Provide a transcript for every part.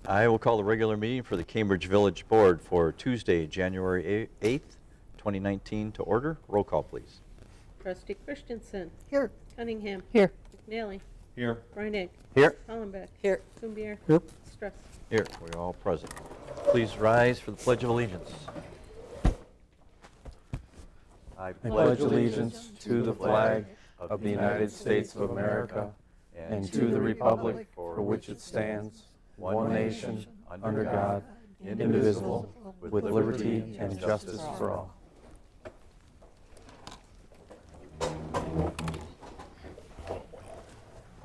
I will call the regular meeting for the Cambridge Village Board for Tuesday, January 8th, 2019 to order. Roll call, please. Trustee Christensen. Here. Cunningham. Here. McNally. Here. Reinig. Here. Hollenbeck. Here. Sumbier. Here. Stress. Here. We're all present. Please rise for the Pledge of Allegiance. I pledge allegiance to the flag of the United States of America and to the republic for which it stands, one nation, under God, indivisible, with liberty and justice for all.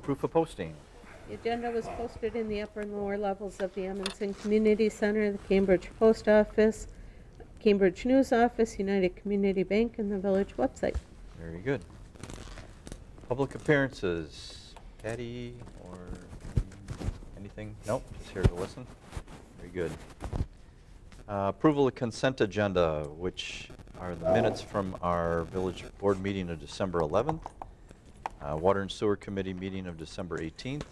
Proof of posting. The agenda was posted in the upper and lower levels of the Edmondson Community Center, the Cambridge Post Office, Cambridge News Office, United Community Bank, and the village website. Very good. Public appearances. Patty or anything? Nope, just here to listen. Very good. Approval of consent agenda, which are the minutes from our village board meeting of December 11th, Water and Sewer Committee meeting of December 18th,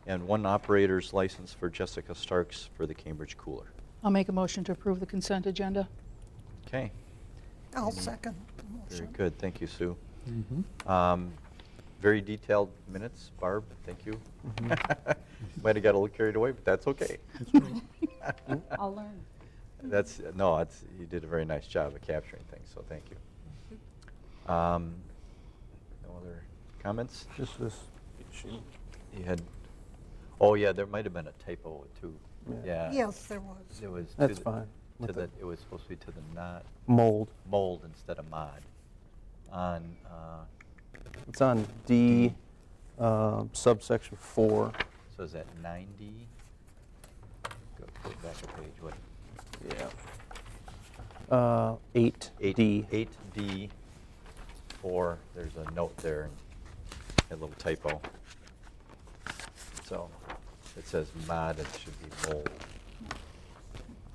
and one operator's license for Jessica Starks for the Cambridge Cooler. I'll make a motion to approve the consent agenda. Okay, I'll second the very motion. good. Thank you, Sue. Very detailed minutes, Barb. Thank you. Might have got a little carried away, but that's okay. I'll learn. You did a very nice job of capturing things, so thank you. No other comments? Just this sheet. You had, oh yeah, there might have been a typo too. Yeah. Yeah. Yes, there was. It was That's fine. it was supposed to be to the not Mold. mold instead of mod. On It's on D, subsection 4. so is that 9D? Go back a page. What? Yeah. 8D. 8D. 4. There's a note there, and a little typo. So it says mod. It should be mold.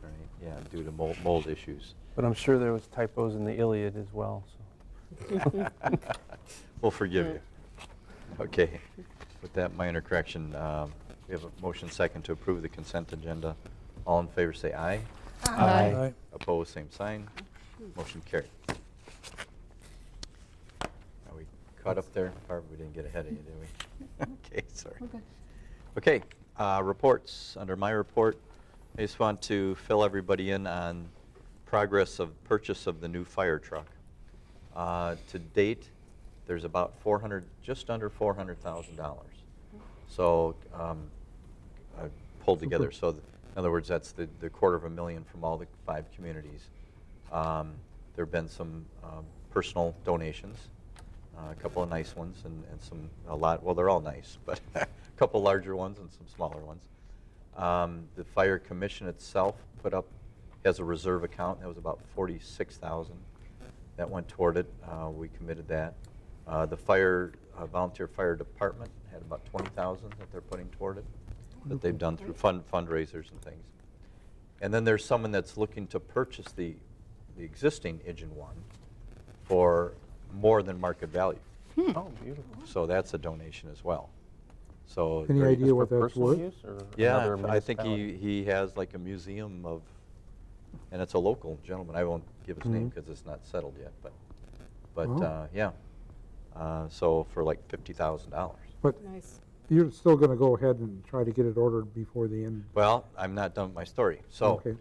Right? Yeah, due to mold issues. But I'm sure there was typos in the Iliad as well. So. We'll forgive you. Okay. With that minor correction, we have a motion second to approve the consent agenda. All in favor say aye. Aye. Opposed, same sign. Motion carried. Are we caught up there? Barb, we didn't get ahead of you, did we? Okay, sorry. Okay, reports. Under my report, I just want to fill everybody in on progress of purchase of the new fire truck. To date, there's about just under $400,000. So I pulled together. So in other words, that's the $250,000 from all the 5 communities. There have been some personal donations, a couple of nice ones, and a lot. Well, they're all nice, but a couple larger ones and some smaller ones. The fire commission itself has a reserve account that was about $46,000. That went toward it. We committed that. The volunteer fire department had about $20,000 that they're putting toward it, that they've done through fundraisers and things. And then there's someone that's looking to purchase the existing Engine 1 for more than market value. Oh, beautiful. So that's a donation as well. So Any very- idea what For that's personal worth? use or Yeah, another I think municipality? he has like a museum of, and it's a local gentleman. I won't give his name Mhm. because it's not settled yet, but Oh. yeah. So for like $50,000. But Nice. you're still going to go ahead and try to get it ordered before the end? Well, I'm not done with my story. So, Okay.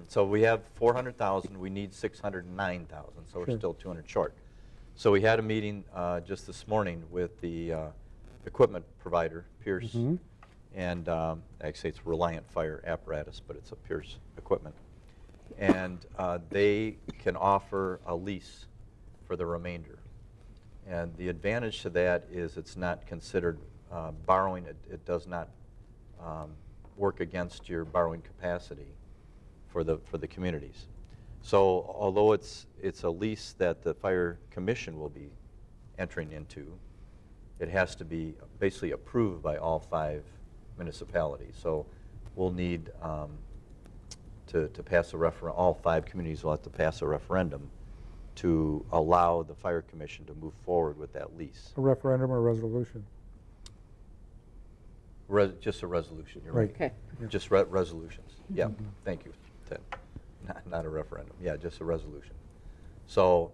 so we have 400,000. We need 609,000. So we're Sure. still 200 short. So we had a meeting just this morning with the equipment provider, Pierce, Mhm. and actually it's Reliant Fire Apparatus, but it's a Pierce equipment. And they can offer a lease for the remainder. And the advantage to that is it's not considered borrowing. It does not work against your borrowing capacity for the communities. So although it's a lease that the fire commission will be entering into, it has to be basically approved by all 5 municipalities. So we'll need to pass a referendum. All 5 communities will have to pass a referendum to allow the fire commission to move forward with that lease. A referendum or resolution? Just a resolution, you're right. Right. Okay. Just resolutions. Yeah, thank you, Ted. Not a referendum. Yeah, just a resolution. So,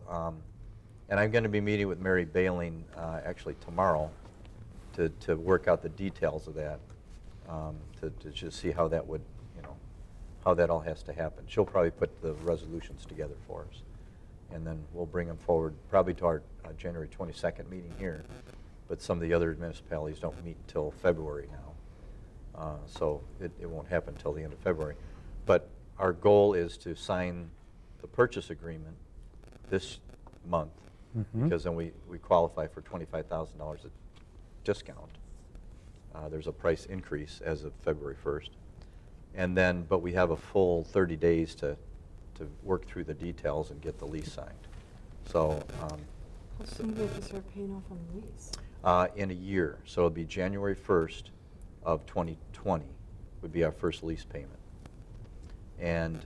and I'm going to be meeting with Mary Bailing actually tomorrow to work out the details of that, to just see how that would, how that all has to happen. She'll probably put the resolutions together for us, and then we'll bring them forward probably to our January 22nd meeting here. But some of the other municipalities don't meet until February now, so it won't happen until the end of February. But our goal is to sign the purchase agreement this month, because then we qualify for $25,000 of discount. There's a price increase as of February 1st. And then, but we have a full 30 days to work through the details and get the lease signed. So, How soon do we have to start paying off on the lease? in a year, so it'll be January 1st of 2020 would be our first lease payment. And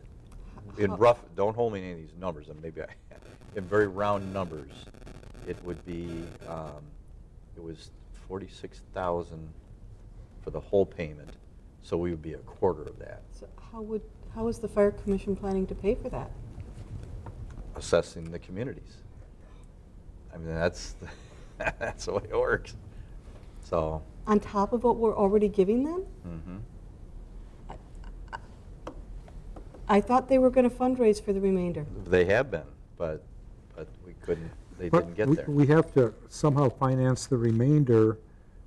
in How- rough, don't hold me to any of these numbers, and maybe in very round numbers, it would be, it was 46,000 for the whole payment, so we would be a quarter of that, So how is the fire commission planning to pay for that? assessing the communities. I mean, that's, that's the way it works. So, On top of what we're already giving them? mhm. I thought they were going to fundraise for the remainder. They have been, but we couldn't, they But didn't get we- there. We have to somehow finance the remainder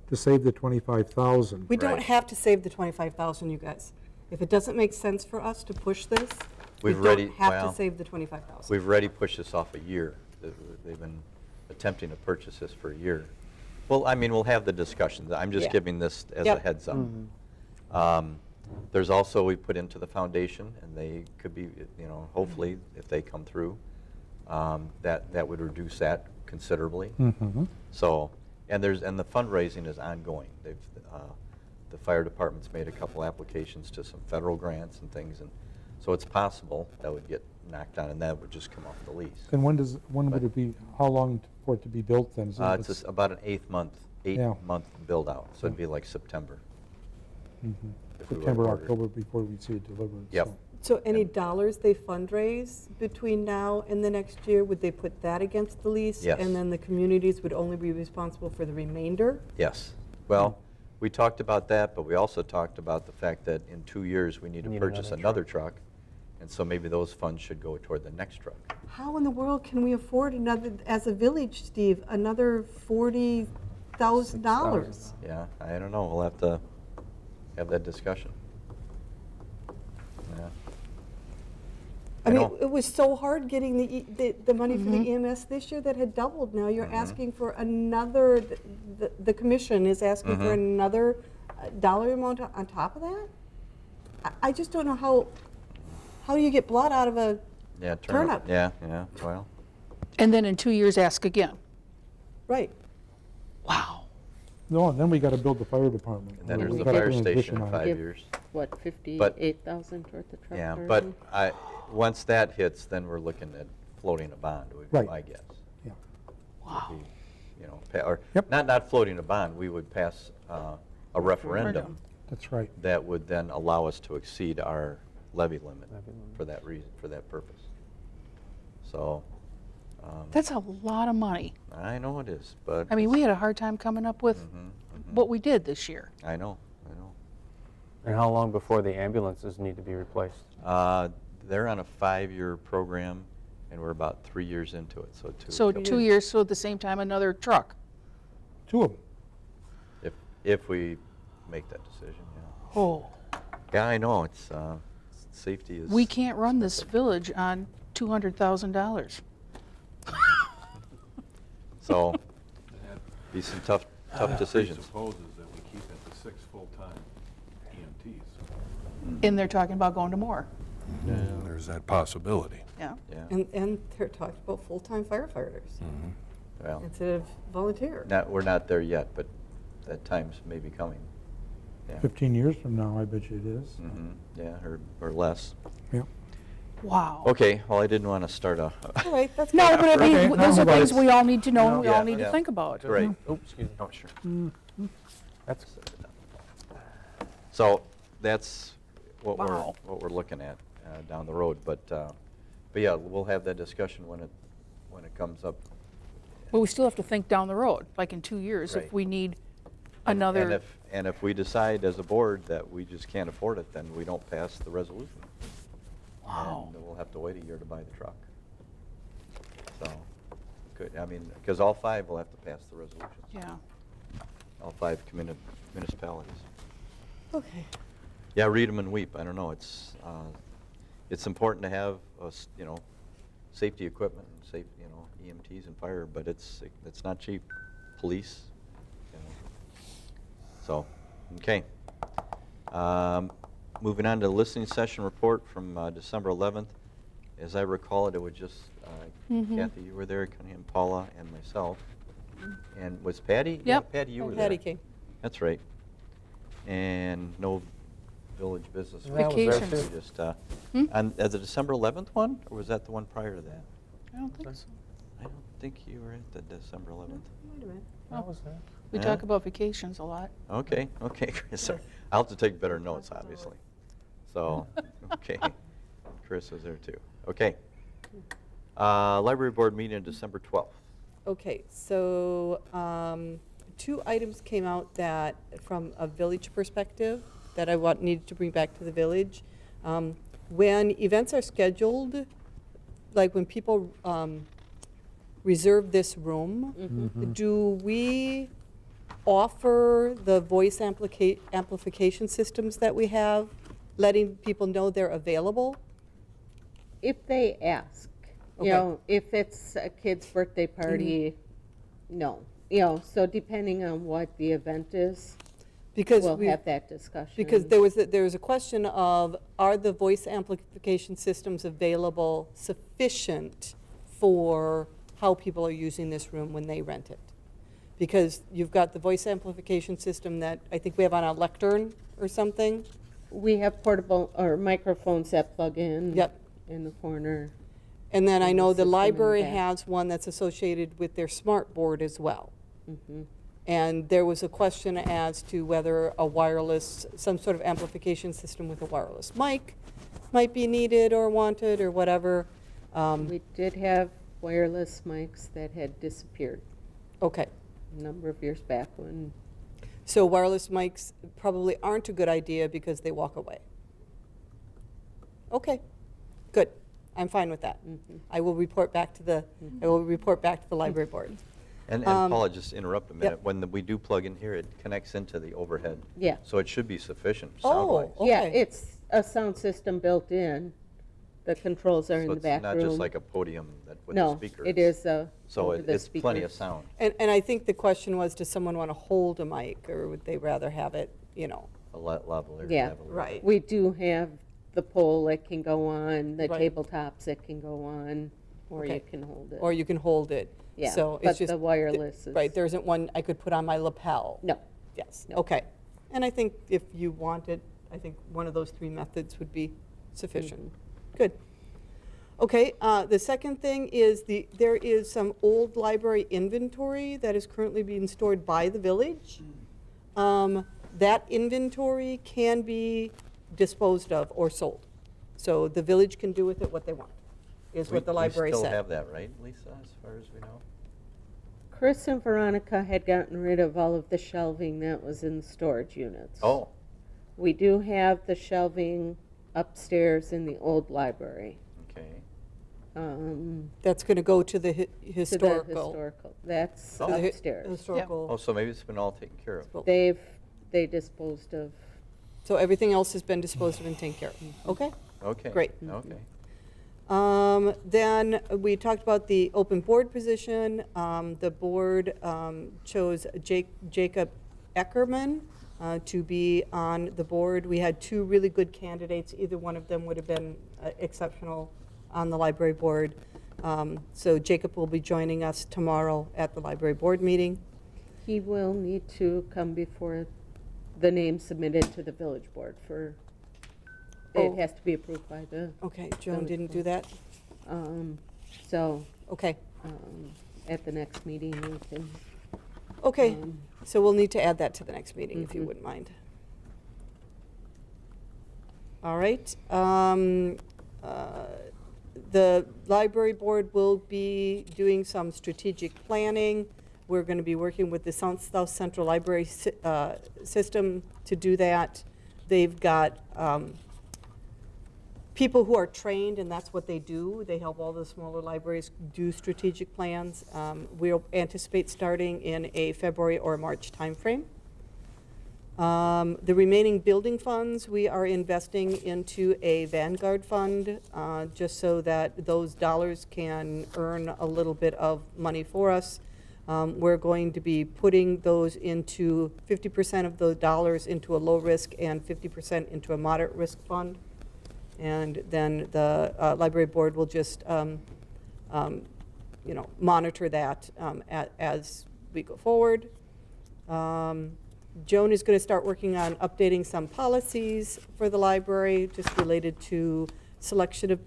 to save the 25,000. We don't Right. have to save the 25,000, you guys. If it doesn't make sense for us to push this, we We've already- don't have well, to save the 25,000. We've already pushed this off a year. They've been attempting to purchase this for a year. Well, I mean, we'll have the discussions. I'm just Yeah. giving this as a Yep. heads up. There's also, we put into the foundation, and they could be, hopefully, if they come through, that would reduce that considerably. Mhm. So, and the fundraising is ongoing. The fire department's made a couple applications to some federal grants and things, and so it's possible that would get knocked down, and that would just come off the lease. And when would But- it be, how long for it to be built then? Is it- It's about an Yeah. eight-month build-out, so it'd be like September. Mhm. if we were September, ordered. October before we see it delivered. Yep. so. So any dollars they fundraise between now and the next year, would they put that against the lease? Yes. And then the communities would only be responsible for the remainder? Yes. Well, we talked about that, but we also talked about the fact that in 2 years, we need to Need purchase another another truck, and so maybe those funds should go toward the next truck. How in the world can we afford another, as a village, Steve, another $40,000? Yeah, I don't know. We'll have to have that discussion. Yeah. I mean, know. it was so hard getting the money for the Mm-hmm. EMS this year that had doubled. Now you're Mhm. asking for another, the commission is asking for Mhm. another dollar amount on top of that? I just don't know how you get blood out of a Yeah, turnip. Yeah, well, And then in 2 years, ask again. Right. Wow. No, and then we got to build the fire department. and then We there's the gotta fire put an addition station in on it. 5 Yep. years. What, 58,000 toward the truck? Yeah, or but anything? once that hits, then we're looking at floating a bond, would be Right. my guess. Yeah. Wow. Would be, or Yep. not floating a bond, we would pass a referendum That's right. that would then allow us to exceed our levy limit Levy limit. for that reason, for that purpose. So, That's a lot of money. I know it is, but. I mean, we had a hard time coming up with Mhm. what we did this year. I know. And how long before the ambulances need to be replaced? They're on a 5-year program, and we're about 3 years into it, so two. So couple 2 years, so at the same time, another truck. 2 of them. If we make that decision, yeah. Oh, Yeah, I know, it's, safety is. we can't run this village on $200,000. So, be some tough decisions. Presupposes that we keep at the 6 full-time EMTs. And they're talking about going to more. There's that possibility. Yeah. Yeah, And they're talking about full-time firefighters well, instead of volunteer. we're not there yet, but that time's maybe coming. Yeah. 15 years from now, I bet you it is. Mhm. Yeah, or less. Yeah. Wow. Okay, well, I didn't want to start a. All right, that's No, good. but I mean, Okay, those no, are but things it's- we all need to know, and we Yeah, all need yeah. to think about. Right. Oh, excuse me. Oh, sure. That's, So that's what Wow. we're looking at down the road. But yeah, we'll have that discussion when it comes up. But we still have to think down the road, like in 2 years, Right. if we need And- another. And if we decide as a board that we just can't afford it, then we don't pass the resolution. Wow. And we'll have to wait a year to buy the truck. So, good, I mean, because all 5 will have to pass the resolution. Yeah. All 5 municipalities. Okay. Yeah, read them and weep. I don't know. It's important to have safety equipment and safe, EMTs and fire, but it's not cheap. Police, So, okay. Moving on to the listening session report from December 11th. As I recall it was just Kathy, you were there, Connie and Paula, and myself. And was Patty? Yeah, Yep. Patty, you were there. Patty came. That's right. And no village business. Yeah, I was there Vacations. too. Just, as the December 11th one, or was that the one prior to that? I don't think so. I don't think you were at the December 11th. Wait a minute. I was there. We Yeah? talk about vacations a lot. Okay, Chris, sorry. I'll have to take better notes, obviously. So, okay. Chris was there too. Okay. Library board meeting on December 12th. Okay, so 2 items came out that, from a village perspective, that I needed to bring back to the village. When events are scheduled, like when people reserve this room, do we offer the voice amplification systems that we have, letting people know they're available? If they ask, Okay. if it's a kid's birthday party, no. So depending on what the event is, Because we'll we- have that discussion. Because there was a question of, are the voice amplification systems available sufficient for how people are using this room when they rent it? Because you've got the voice amplification system that I think we have on a lectern or something. We have portable, or microphones that plug in. Yep. In the corner. And then I And know the the system in the library back. has one that's associated with their smart board as well. Mhm. And there was a question as to whether some sort of amplification system with a wireless mic might be needed or wanted or whatever. We did have wireless mics that had disappeared Okay, a number of years back when, so wireless mics probably aren't a good idea because they walk away. Okay, good. I'm fine with that. I will report back to the library board. And Paula, just interrupt a minute. yep. When we do plug in here, it connects into the overhead. Yeah. So it should be sufficient Oh, sound-wise. yeah, okay. it's a sound system built in. The controls are in So the back room. it's not just like a podium with a No, speaker. it is So over the it's plenty of speakers. sound. And I think the question was, does someone want to hold a mic, or would they rather have it, A lavalier. Yeah. lavalier. Right. We do have the pole that can go on, the Right. tabletops that can go on, or you Okay. can hold it. or you can hold it? Yeah, So it's but just the wireless is. Right, there isn't one I could put on my lapel? No. Yes, No. okay. And I think if you want it, I think one of those 3 methods would be sufficient. Mm-hmm. Good. Okay, the second thing is there is some old library inventory that is currently being stored by the village. That inventory can be disposed of or sold. So the village can do with it what they want, is what the library We said. still have that, right, Lisa, as far as we know? Chris and Veronica had gotten rid of all of the shelving that was in storage units. Oh, We do have the shelving upstairs in the old library. okay. That's going to go to the To the historical. historical, that's Oh. to the upstairs. Historical. Oh, so maybe it's been all taken care of. They disposed of, So everything else has been disposed of and taken care of. Okay. Okay. Great. Okay. Then we talked about the open board position. The board chose Jacob Eckerman to be on the board. We had 2 really good candidates. Either one of them would have been exceptional on the library board. So Jacob will be joining us tomorrow at the library board meeting. he will need to come before the name submitted to the village board for, Oh. it has to be approved by the, Okay, Joan Village didn't do board. that? so, Okay. at the next meeting, we can. Okay, Um, so we'll need to add that to the next meeting, if you Mhm. wouldn't mind. All right. The library board will be doing some strategic planning. We're going to be working with the South Central Library system to do that. They've got people who are trained, and that's what they do. They help all the smaller libraries do strategic plans. We'll anticipate starting in a February or March timeframe. The remaining building funds, we are investing into a Vanguard fund, just so that those dollars can earn a little bit of money for us. We're going to be putting those into 50% of those dollars into a low risk and 50% into a moderate risk fund. And then the library board will just, monitor that as we go forward. Joan is going to start working on updating some policies for the library, just related to selection of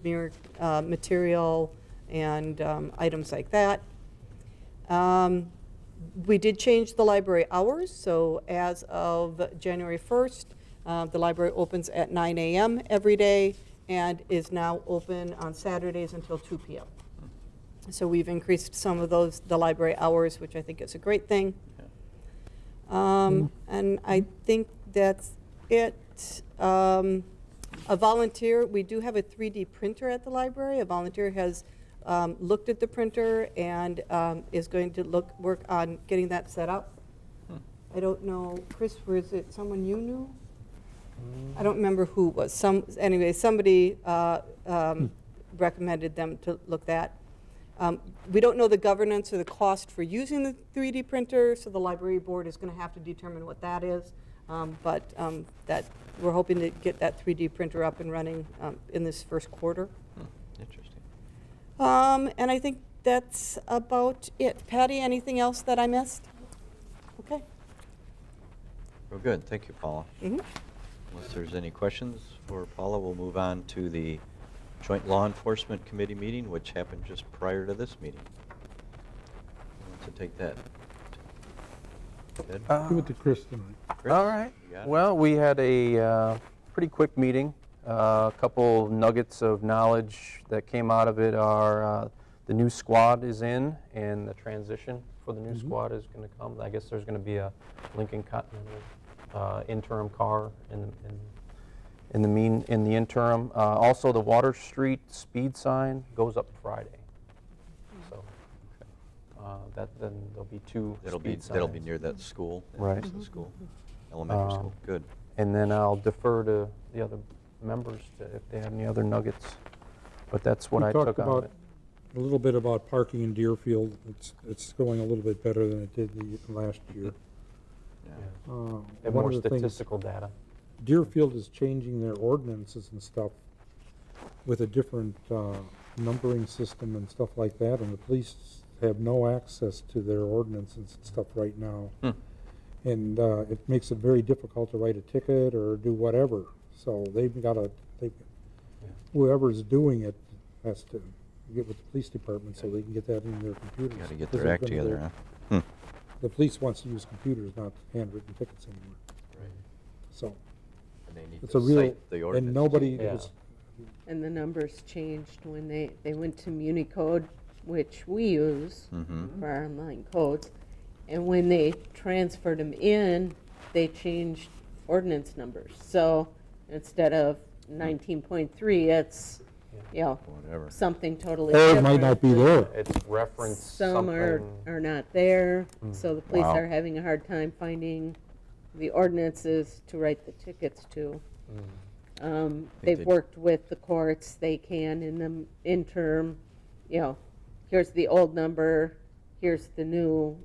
material and items like that. We did change the library hours, so as of January 1st, the library opens at 9 a.m. every day and is now open on Saturdays until 2 p.m. So we've increased some of the library hours, which I think is a great thing. And I think that's it. A volunteer, we do have a 3D printer at the library. A volunteer has looked at the printer and is going to work on getting that set up. I don't know, Chris, was it someone you knew? I don't remember who it was. Anyway, somebody recommended them to look at. We don't know the governance or the cost for using the 3D printer, so the library board is going to have to determine what that is. But that we're hoping to get that 3D printer up and running in this first quarter. Interesting. And I think that's about it. Patty, anything else that I missed? Okay. Well, good. Thank you, Paula. Mhm. Unless there's any questions for Paula, we'll move on to the Joint Law Enforcement Committee meeting, which happened just prior to this meeting. Who wants to take that? Ed? Give it to Chris tonight. Chris, All right. you got it? Well, we had a pretty quick meeting. A couple nuggets of knowledge that came out of it are the new squad is in, and the transition for the new squad is going to come. I guess there's going to be a Lincoln Continental interim car in the interim. Also, the Water Street speed sign goes up Friday. So then there'll be two That'll speed be signs. near that school. Right. The school, elementary school. Good. And then I'll defer to the other members if they have any other nuggets. But that's what I took out of it. A little bit about parking in Deerfield. It's going a little bit better than it did the last year. Yeah. And One more of the things- statistical data. Deerfield is changing their ordinances and stuff with a different numbering system and stuff like that, and the police have no access to their ordinances and stuff right now. And it makes it very difficult to write a ticket or do whatever. So they've got to, whoever's doing it has to get with the police department so they can get that in their computers. Got to get 'Cause their act they're gonna together, go- huh? The police wants to use computers, not handwritten tickets anymore. Right. So And they need it's to a real, cite the ordinance. and nobody Yeah. was, And the numbers changed when they went to Municode, which we use Mhm. for our online codes. And when they transferred them in, they changed ordinance numbers. So instead of 19.3, it's, Whatever. something totally or it different. might not be there. It's referenced Some are something. not there, so the police Wow. are having a hard time finding the ordinances to write the tickets to. They've they'd- worked with the courts, they can in the interim, here's the old number, here's the new,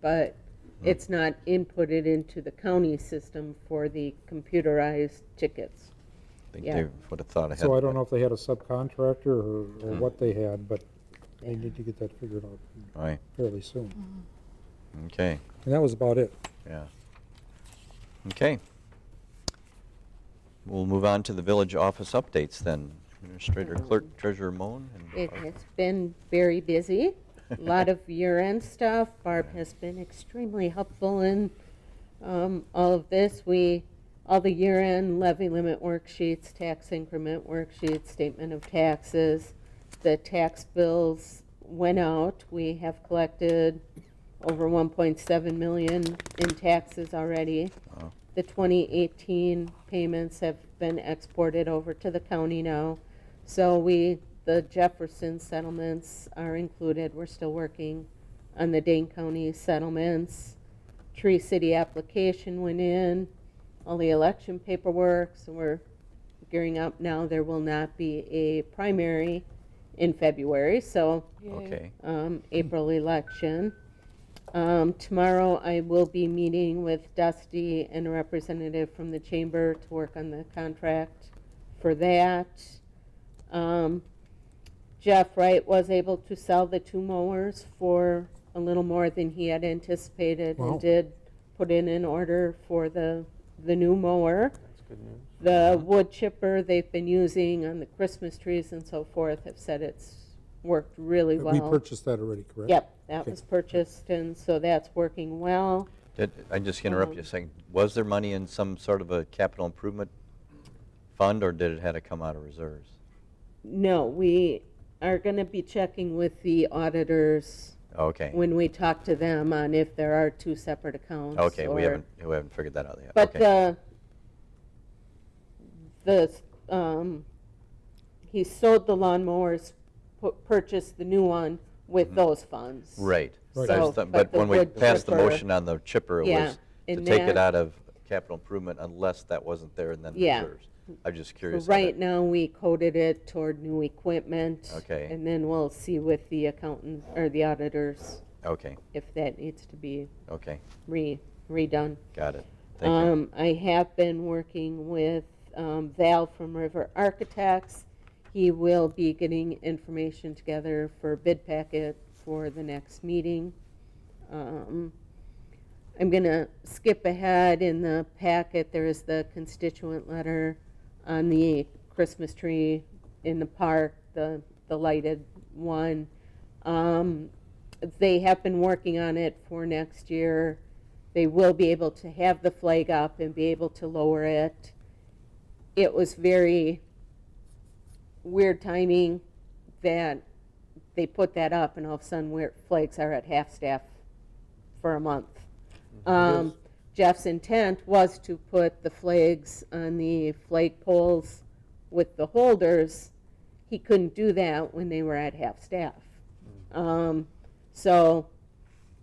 but it's not inputted into the county system for the computerized tickets. I think Yeah. they would have thought ahead. So I don't know if they had a subcontractor or what they had, but they need to get that figured out Right. fairly soon. Okay. And that was about it. Yeah. Okay. We'll move on to the village office updates then. Administrator Clerk Treasurer Moen. It has been very busy, a lot of year-end stuff. Barb has been extremely helpful in all of this. We all the year-end levy limit worksheets, tax increment worksheets, statement of taxes. The tax bills went out. We have collected over 1.7 million in taxes already. Wow. The 2018 payments have been exported over to the county now. So the Jefferson settlements are included. We're still working on the Dane County settlements. Tree City application went in, all the election paperwork, so we're gearing up now. There will not be a primary in February, so Okay. April election. Tomorrow I will be meeting with Dusty and a representative from the chamber to work on the contract for that. Jeff Wright was able to sell the 2 mowers for a little more than he had anticipated Wow. and did put in an order for the new mower. That's good news. The wood chipper they've been using on the Christmas trees and so forth have said it's worked really We well. purchased that already, correct? Yep, that Okay. was purchased, and so that's working well. I'm just going to interrupt you a second. Was there money in some sort of a capital improvement fund, or did it have to come out of reserves? No, we are going to be checking with the auditors Okay. when we talk to them on if there are 2 separate accounts. Okay, we or- haven't figured that out yet. But Okay. he sold the lawnmowers, purchased the new one with those funds. Right. Right. So I So, just thought- but But the when we wood passed the chipper- motion on the chipper, it Yeah, was to and take it that- out of capital improvement unless that wasn't there and then Yeah. reserves. I'm just So curious. how right that- now, we coded it toward new equipment. Okay. And then we'll see with the accountant, or the auditors, Okay, if that needs to be okay, redone. got it. Thank you. I have been working with Val from River Architects. He will be getting information together for a bid packet for the next meeting. I'm going to skip ahead. In the packet, there is the constituent letter on the Christmas tree in the park, the lighted one. They have been working on it for next year. They will be able to have the flag up and be able to lower it. It was very weird timing that they put that up and all of a sudden flags are at half-staff for a month. Jeff's intent was to put the flags on the flag poles with the holders. He couldn't do that when they were at half-staff. So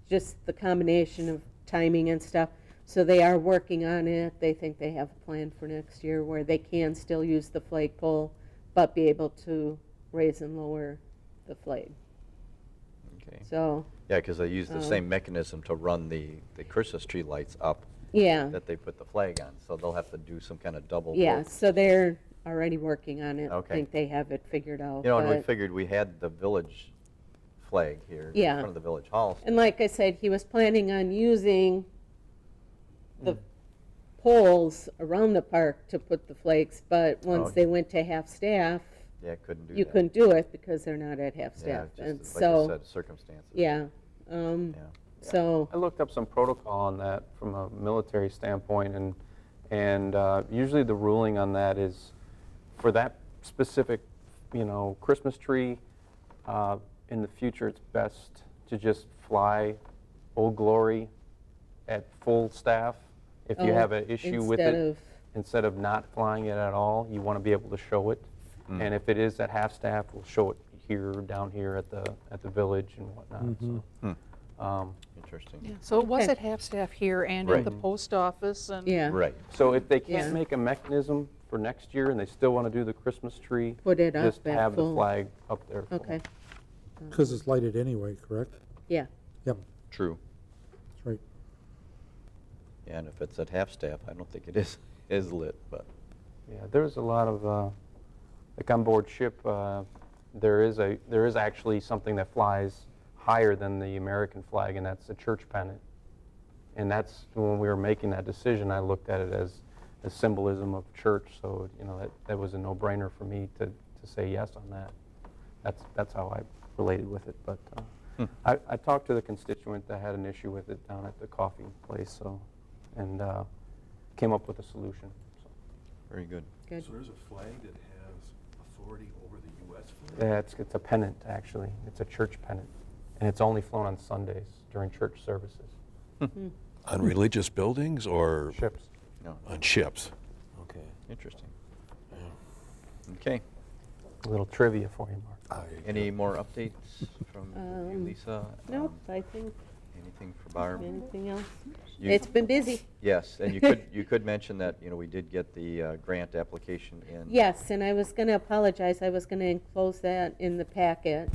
just the combination of timing and stuff. So they are working on it. They think they have a plan for next year where they can still use the flagpole, but be able to raise and lower the flag. Okay. So, Yeah, because they use the same mechanism to run the Christmas tree lights up yeah, that they put the flag on. So they'll have to do some kind of double. yeah, work. so they're already working on it. Okay. I think they have it figured out. You know, and we but- figured we had the village flag here in Yeah. front of the village hall. And like I said, he was planning on using the poles around the park to put the flags, but once Oh. they went to half-staff, Yeah, couldn't do that. you couldn't do it because they're not at Yeah, half-staff. just And like you so, said, circumstances. yeah, Yeah. so, I looked up some protocol on that from a military standpoint, and usually the ruling on that is for that specific, Christmas tree. In the future, it's best to just fly Old Glory at full staff. If you Oh, have an issue with instead it, of- instead of not flying it at all, you want to be able to show it. And if it is at half staff, we'll show it here, down here at the village and whatnot. So, Interesting. Yeah, so it was Okay. at half-staff here and Right. at the post office and. yeah. Right. so if they can't Yeah. make a mechanism for next year and they still want to do the Christmas tree, Put it up just at have the full. flag up there. full. Okay, Because it's lighted anyway, correct? yeah. Yep, True. that's right. Yeah, and if it's at half-staff, I don't think it is lit, but, Yeah, there's a lot of, like on board ship, there is actually something that flies higher than the American flag, and that's a church pennant. And that's, when we were making that decision, I looked at it as symbolism of church, so, that was a no-brainer for me to say yes on that. That's how I related with it, but I talked to the constituent that had an issue with it down at the coffee place, so, and came up with a solution. So, Very good. Good. So there's a flag that has authority over the U.S. flag? yeah, it's a pennant, actually. It's a church pennant. And it's only flown on Sundays during church services. On religious buildings or Ships. No, on ships? Okay. interesting. Okay. A little trivia for you, Mark. Any more updates from you, Lisa? Nope, I think, Anything for Barb? anything else? You- It's been busy. Yes, and you could mention that, we did get the grant application in. Yes, and I was going to apologize, I was going to enclose that in the packet.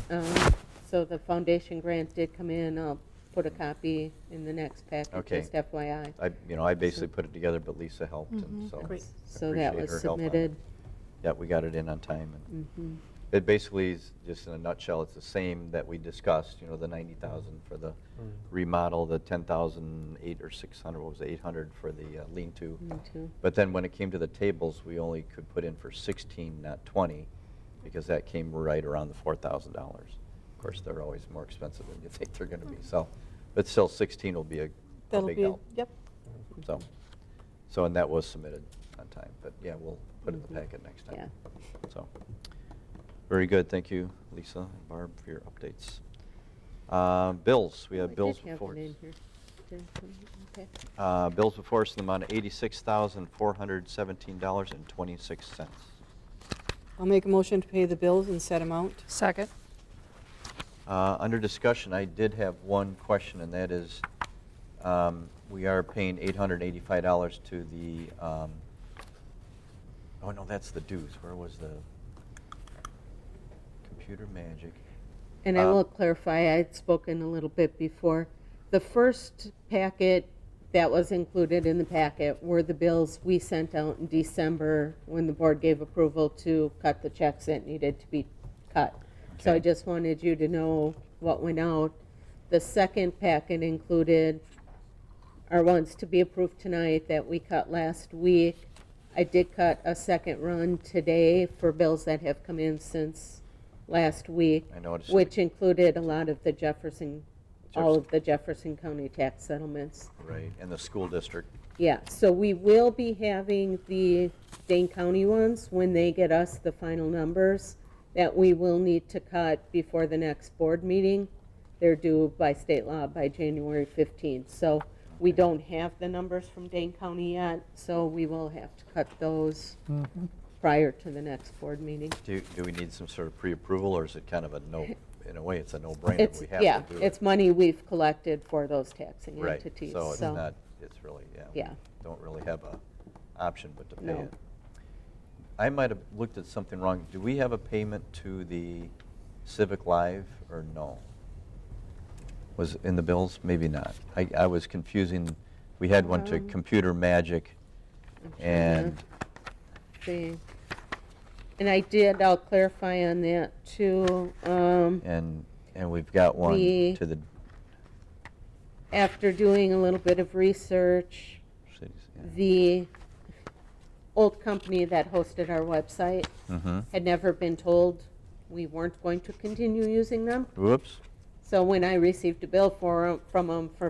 So the foundation grant did come in, I'll put a copy in the next packet, Okay. just FYI. I basically put it together, but Lisa helped, and so. Great. I So that appreciate was her help on it. submitted. Yeah, we got it in on time, and Mhm. it basically is, just in a nutshell, it's the same that we discussed, the 90,000 for the remodel, the 10,008 or 600, what was it, 800 for the lean-to. Me too. But then when it came to the tables, we only could put in for 16, not 20, because that came right around the $4,000. Of course, they're always more expensive than you think they're going to be, so, but still, 16 will be a That'll big be, help. yep. So, and that was submitted on time, but yeah, we'll put it in the packet next time. Yeah. So, very good, thank you, Lisa and Barb, for your updates. Bills, we Oh, have I bills did have before one us. in here. Okay. Bills before us in the amount of $86,417.26. I'll make a motion to pay the bills in set amount. Second. Under discussion, I did have one question, and that is, we are paying $885 to the, oh no, that's the dues. Where was the Computer Magic? And I will clarify, I had spoken a little bit before. The first packet that was included in the packet were the bills we sent out in December when the board gave approval to cut the checks that needed to be cut. So I Okay. just wanted you to know what went out. The second packet included our ones to be approved tonight that we cut last week. I did cut a second run today for bills that have come in since last week. I noticed. Which included a lot of the all of the Jefferson County tax settlements. Right, and the school district. Yeah, so we will be having the Dane County ones when they get us the final numbers that we will need to cut before the next board meeting. They're due by state law by January 15th. So we don't have the numbers from Dane County yet, so we will have to cut those prior to the next board meeting. Do we need some sort of pre-approval, or is it kind of a no, in a way, it's a no-brainer? It's, We have yeah, to do it. it's money we've collected for those taxing Right, entities. so it's not, it's really, we Yeah. don't really have a option but to pay No. it. I might have looked at something wrong. Do we have a payment to the Civic Live, or no? Was it in the bills? Maybe not. I was confusing, we had one to Computer Magic, I'm trying to and, see. And I'll clarify on that too. and we've got one The- to the After doing a little bit of research, cities. the old company that hosted our website Mm-hmm. had never been told we weren't going to continue using them. Whoops. So when I received a bill from them for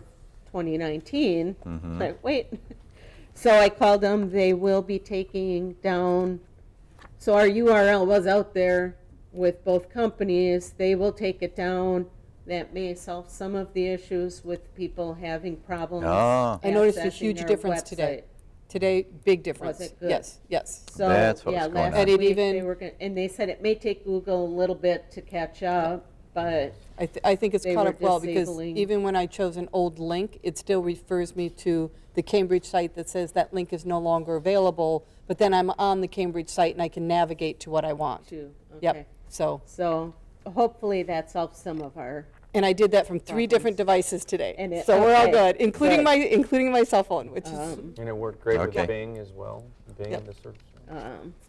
2019, Mhm. like, wait. So I called them, they will be taking down, so our URL was out there with both companies. They will take it down. That may solve some of the issues with people having problems. Ah. I noticed a accessing huge their difference today. website. Today, big difference. it good? Yes, yes. So, That's what yeah, was going last on. And it week they even- were gonna, and they said it may take Google a little bit to catch up, but I think it's They caught were up well, because disabling- even when I chose an old link, it still refers me to the Cambridge site that says that link is no longer available, but then I'm on the Cambridge site and I can navigate to what I want. too, okay. Yep, so, So hopefully that solves some of our, and I did that from 3 different devices today. And it- So we're all okay, good, including good. including my cell phone, which is, And it worked great Okay. with Bing as well. Bing Yep. and the search.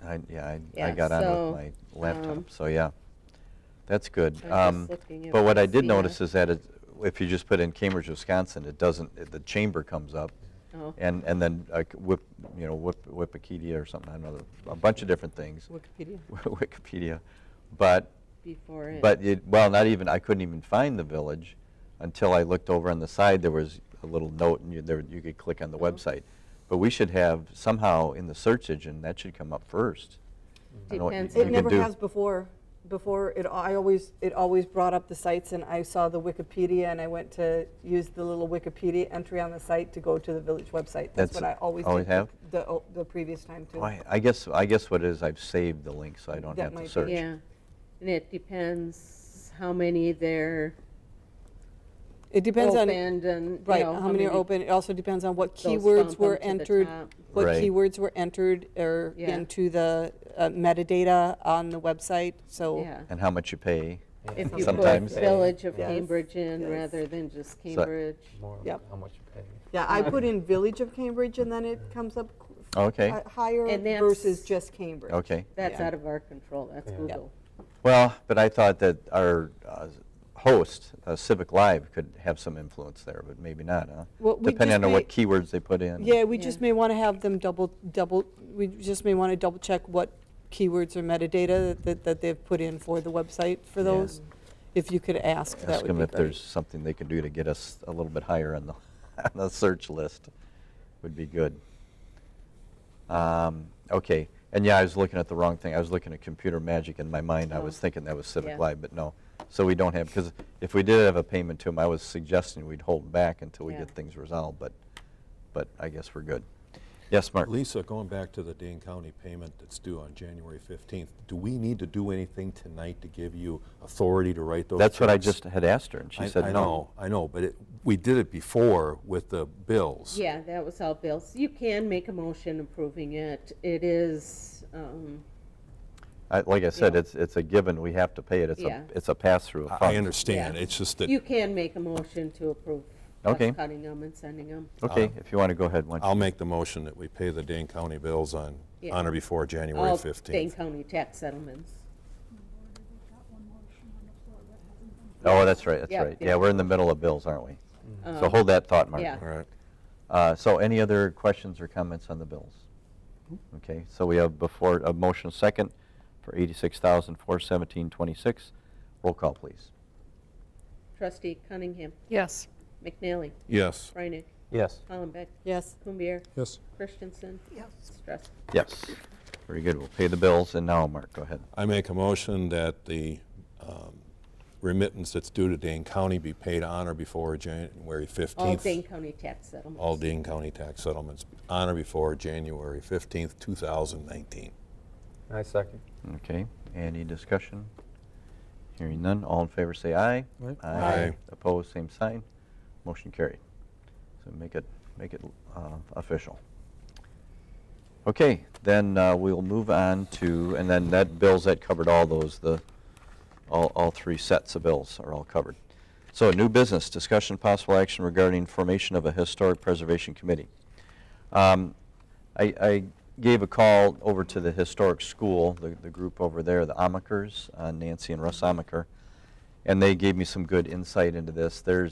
I Yeah, got on so, with my laptop, um, so yeah, that's good. I'm just looking at But what I did the, notice is that if you just put in Cambridge, Wisconsin, it doesn't, the chamber comes up, oh, and then Wikipedia or something, I don't know, a bunch of different things, Wikipedia. Wikipedia, but before it. well, not even, I couldn't even find the village until I looked over on the side. There was a little note, and you could click on the website. But we should have somehow in the search engine, that should come up first. I know what Depends you It could never do. has before. Before, it always brought up the sites, and I saw the Wikipedia, and I went to use the little Wikipedia entry on the site to go to the village website. That's what I always did have? the previous time, too. Why, I guess what it is, I've saved the link, so I don't That have might to be- search. Yeah, and it depends how many they're It depends on, opened and, you right, know, how many are open. It also depends on what those keywords bump were 'em to the entered, top. what Right. keywords were entered or Yeah. into the metadata on the website, so. Yeah. And how much you pay. If you put Sometimes. Village of Yes. Cambridge in Yes. rather than just Cambridge. More Yep. how much you pay. Yeah, I put in Village of Cambridge, and then it comes up Okay, higher And that's- versus just Cambridge. okay. That's Yeah. out of our control, that's Yeah. Google. Well, but I thought that our host, Civic Live, could have some influence there, but maybe not, huh? Well, we Depending just on what may- keywords they put in. Yeah, we just Yeah. may want to have them we just may want to double check what keywords or metadata that they've put in for the website for Yeah. those. If you could ask, that Ask would them be if great. there's something they can do to get us a little bit higher on the, on the search list. Would be good. Okay, and yeah, I was looking at the wrong thing. I was looking at Computer Magic in my mind. I Oh. was thinking that was Civic Yeah. Live, but no. So we don't have, because if we did have a payment to them, I was suggesting we'd hold back until we Yeah. get things resolved, but I guess we're good. Yes, Mark? Lisa, going back to the Dane County payment that's due on January 15th, do we need to do anything tonight to give you authority to write those checks? That's what I just had asked her, and she said no. I know, but we did it before with the bills. Yeah, that was all bills. You can make a motion approving it. It is, Like I said, Yeah. it's a given, we have to pay it. Yeah. It's a pass-through of I funds. understand, Yeah. it's just that you can make a motion to approve us Okay. cutting them and sending them. Okay, if you want to go ahead. why don't I'll you- make the motion that we pay the Dane County bills on Yeah. or before January All 15th. Dane County tax settlements. Oh, that's right, that's Yep, right. yep. Yeah, we're in the middle of bills, aren't we? So Um, hold that thought, Mark. yeah. All right. So any other questions or comments on the bills? Okay, so we have before, a motion second for $86,417.26. Roll call, please. Trustee Cunningham, Yes. McNally, Yes. Reinig, Yes. Hollenbeck, Yes, Kumbier, Yes. Christensen, Yes. Stress. Yes. Very good, we'll pay the bills, and now, Mark, go ahead. I make a motion that the remittance that's due to Dane County be paid on or before January 15th. All Dane County tax settlements. All Dane County tax settlements on or before January 15th, 2019. I second. Okay, any discussion? Hearing none, all in favor say aye. Aye. Aye. Opposed, same sign. Motion carried. So make it official. Okay, then we'll move on to, and then that bills, that covered all those, all three sets of bills are all covered. So new business, discussion possible action regarding formation of a historic preservation committee. I gave a call over to the historic school, the group over there, the Amakers, Nancy and Russ Amaker, and they gave me some good insight into this. There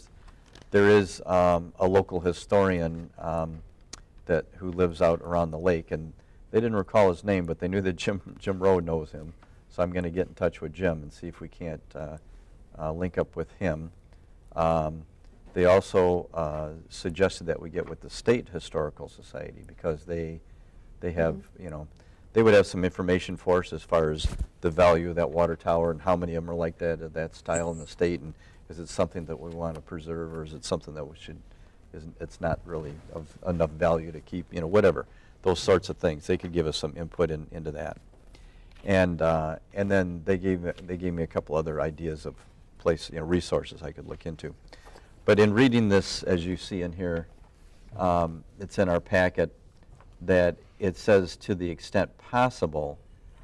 is a local historian who lives out around the lake, and they didn't recall his name, but they knew that Jim Rowe knows him. So I'm going to get in touch with Jim and see if we can't link up with him. They also suggested that we get with the State Historical Society because they have, they would have some information for us as far as the value of that water tower and how many of them are like that, of that style in the state, and is it something that we want to preserve, or is it something that we should, it's not really of enough value to keep, whatever, those sorts of things. They could give us some input into that. And then they gave me a couple other ideas of resources I could look into. But in reading this, as you see in here, it's in our packet, that it says to the extent possible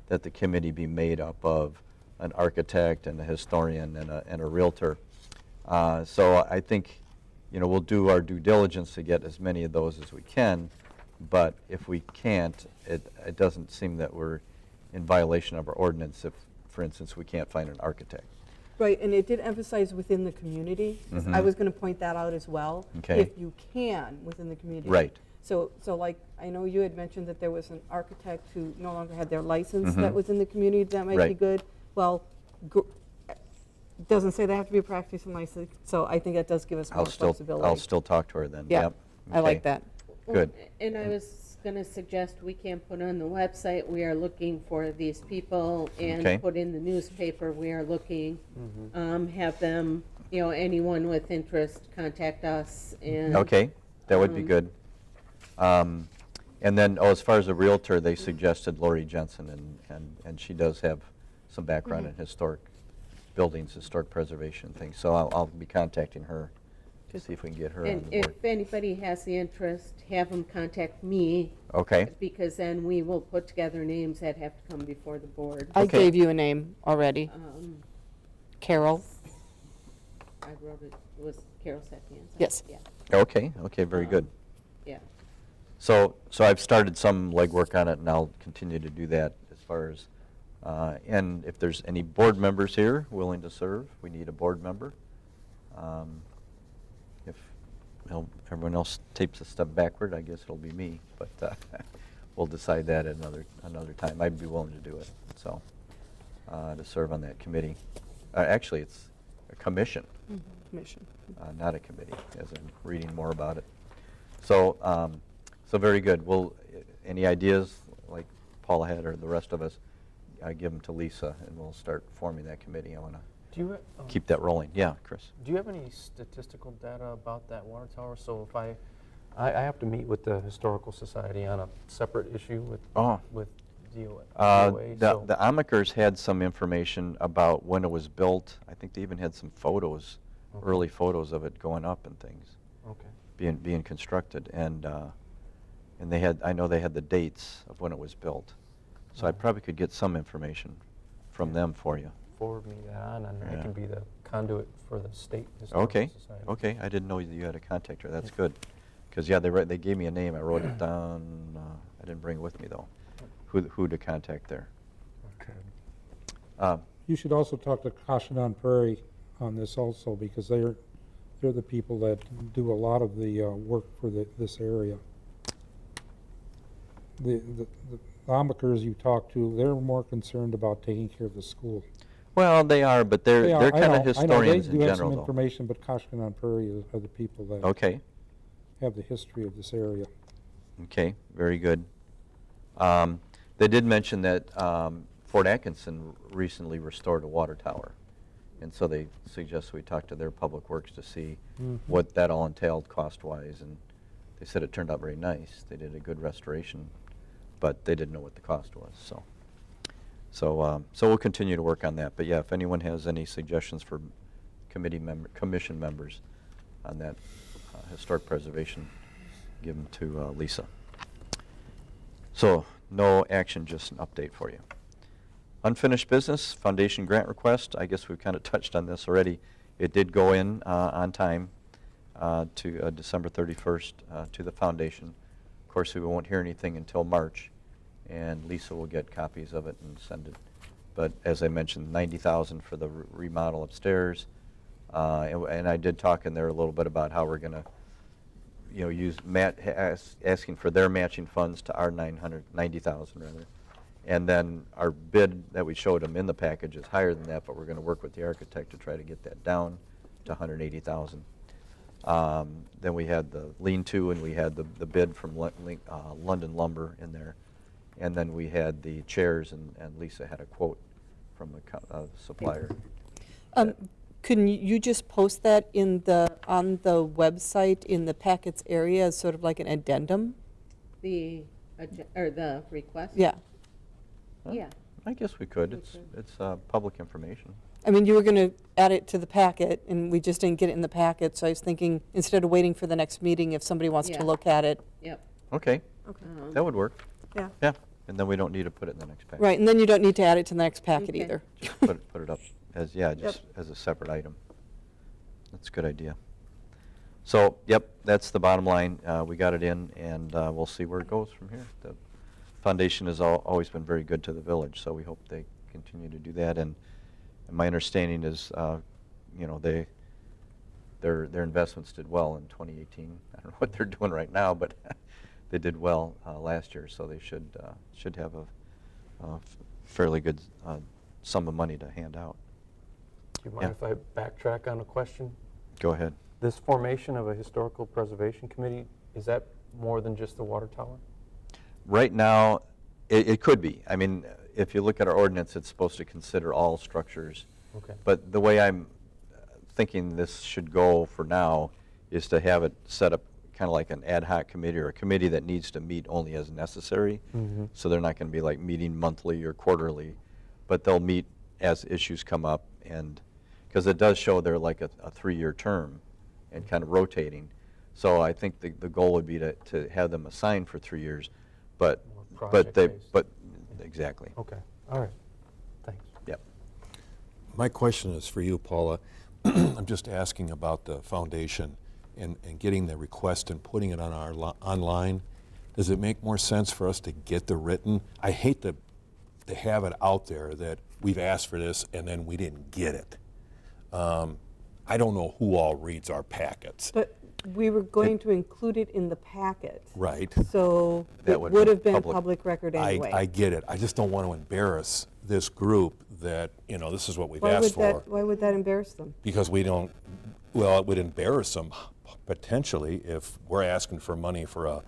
that the committee be made up of an architect and a historian and a realtor. So I think, we'll do our due diligence to get as many of those as we can, but if we can't, it doesn't seem that we're in violation of our ordinance if, for instance, we can't find an architect. right, and it did emphasize within the community. Mhm. I was going to point that out as well. Okay. If you can, within the community. Right. So like, I know you had mentioned that there was an architect who no longer had their license that Mhm. was in the community, that might be Right. good. Well, doesn't say they have to be a practicing license, so I think that does give us more I'll flexibility. still talk to her then. Yeah, Yep. I like Okay. that. Good. And I was gonna suggest we can put on the website, we are looking for these people, Okay. and put in the newspaper, we are looking. Have them, anyone with interest, contact us, and. Okay, that would be good. And then, as far as a Realtor, they suggested Lori Jensen, and she does have some background in historic buildings, historic preservation things. So I'll be contacting her to see if we can get her on And the board. if anybody has the interest, have them contact me, Okay, because then we will put together names that have to come before the board. I Okay. gave you a name already, Carol. I wrote it was Carol Sapienza. Yes. Yeah, okay, very good. yeah. So I've started some legwork on it, and I'll continue to do that as far as, and if there's any board members here willing to serve, we need a board member. If everyone else takes a step backward, I guess it'll be me, but we'll decide that at another time. I'd be willing to do it, so, to serve on that committee. Actually, it's a commission. Commission. Not a committee, as I'm reading more about it. So, so very good. Well, any ideas, like Paula had or the rest of us, I give them to Lisa, and we'll start forming that committee. I want to Do you, keep that rolling. Yeah, Chris? do you have any statistical data about that water tower? So if I have to meet with the Historical Society on a separate issue with DOA. so- The Amicers had some information about when it was built. I think they even had some photos, Okay. early photos of it going up and things, Okay. being constructed. And they had, I know they had the dates of when it was built. So I probably could get some information from them for you. Forward me that on, and I Yeah. can be the conduit for the State Historical Okay, Society. okay, I didn't know that you had a contact her, that's good. Because, yeah, they gave me a name, I wrote it down, I didn't bring it with me, though, who to contact there. Okay. You should also talk to Koshinon Prairie on this also, because they're the people that do a lot of the work for this area. The Amicers you talk to, they're more concerned about taking care of the school. Well, they are, but they're They are, kind I of know, historians in They do have some general, though. information, but Koshinon Prairie are the people that Okay, have the history of this area. okay, very good. They did mention that Fort Atkinson recently restored a water tower. And so they suggest we talk to their public works to see what that all entailed cost-wise. And they said it turned out very nice. They did a good restoration, but they didn't know what the cost was, so. So we'll continue to work on that. But yeah, if anyone has any suggestions for commission members on that historic preservation, give them to Lisa. So no action, just an update for you. Unfinished business, foundation grant request. I guess we've kind of touched on this already. It did go in on time to December 31st to the foundation. Of course, we won't hear anything until March, and Lisa will get copies of it and send it. But as I mentioned, $90,000 for the remodel upstairs, and I did talk in there a little bit about how we're going to, use asking for their matching funds to our $90,000 rather. And then our bid that we showed them in the package is higher than that, but we're going to work with the architect to try to get that down to $180,000. Then we had the lean-to, and we had the bid from London Lumber in there. And then we had the chairs, and Lisa had a quote from a supplier. Couldn't you just post that on the website in the packets area as sort of like an addendum? The request? Yeah. Huh? Yeah. I guess we could. We It's public information. I mean, you were going to add it to the packet, and we just didn't get it in the packet, so I was thinking, instead of waiting for the next meeting, if somebody wants Yeah. to look at it. Yep. Okay, Okay. that would work. Yeah. Yeah, and then we don't need to put it in the next package. Right, and then you don't need to add it to the next packet Okay. either. Just put it up as, just as a separate item. That's a good idea. So, yep, that's the bottom line. We got it in, and we'll see where it goes from here. The foundation has always been very good to the village, so we hope they continue to do that. And my understanding is, their investments did well in 2018. I don't know what they're doing right now, but they did well last year, so they should have a fairly good sum of money to hand out. Do you mind if I backtrack on a question? Go ahead. This formation of a historical preservation committee, is that more than just the water tower? Right now, it could be. I mean, if you look at our ordinance, it's supposed to consider all structures. Okay. But the way I'm thinking this should go for now is to have it set up kind of like an ad hoc committee or a committee that needs to meet only as necessary. Mhm. So they're not going to be like meeting monthly or quarterly, but they'll meet as issues come up. And because it does show they're like a 3-year term and kind of rotating. So I think the goal would be to have them assigned for 3 years, but More they, project-based. but exactly. Okay, all right, thanks. Yep. My question is for you, Paula. I'm just asking about the foundation and getting the request and putting it on our online. Does it make more sense for us to get the written? I hate to have it out there that we've asked for this and then we didn't get it. I don't know who all reads our packets. But we were going to include it in the packet. Right. So That it would would be have been public. public record anyway. I get it. I just don't want to embarrass this group that, this is what we've asked for. Why would that embarrass them? Because we don't, well, it would embarrass them potentially if we're asking for money for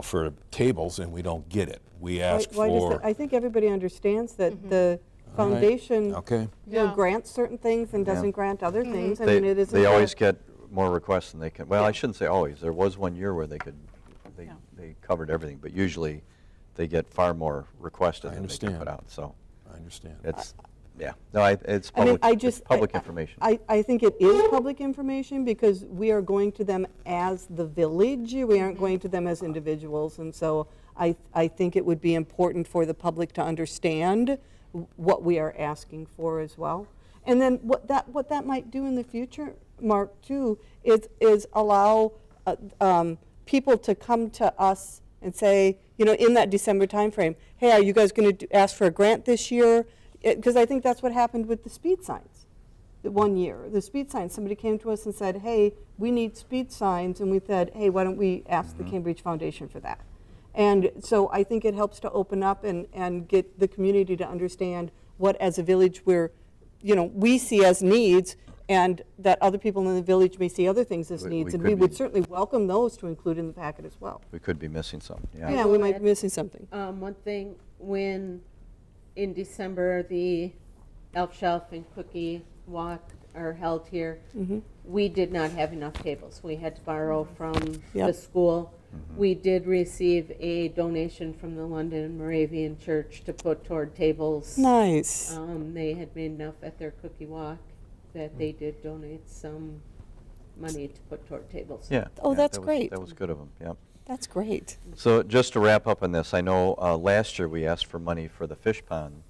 for tables and we don't get it. We ask Why does for. that- I think everybody understands that the foundation Okay. Yeah. grants certain things and doesn't grant other things. I mean, it isn't. They always that- get more requests than they can, well, I shouldn't say always. There was one year where they Yeah. covered everything, but usually they get far more requested I than they can understand. put out, so I understand. it's, yeah. No, it's I mean, public, it's public information. I think it is public information because we are going to them as the village. We aren't going to them as individuals. And so I think it would be important for the public to understand what we are asking for as well. And then what that might do in the future, Mark, too, is allow people to come to us and say, in that December timeframe, hey, are you guys going to ask for a grant this year? Because I think that's what happened with the speed signs. One year, the speed signs, somebody came to us and said, hey, we need speed signs, and we said, hey, why don't we ask the Cambridge Foundation for that? And so I think it helps to open up and get the community to understand what, as a village, we see as needs, and that other people in the village may see other things as We- needs. we And could we would be- certainly welcome those to include in the packet as well. We could be missing some, yeah. Yeah, we might be missing something. One thing, when in December, the Elf Shelf and Cookie Walk are held here, we did not have enough tables. We had to borrow from the Yep. school. We did receive a donation from the London Moravian Church to put toward tables. Nice. They had made enough at their Cookie Walk that they did donate some money to put toward tables. Yeah. Oh, yeah, that's that was- great. That was good of them, yep. That's great. So just to wrap up on this, I know last year we asked for money for the fish pond,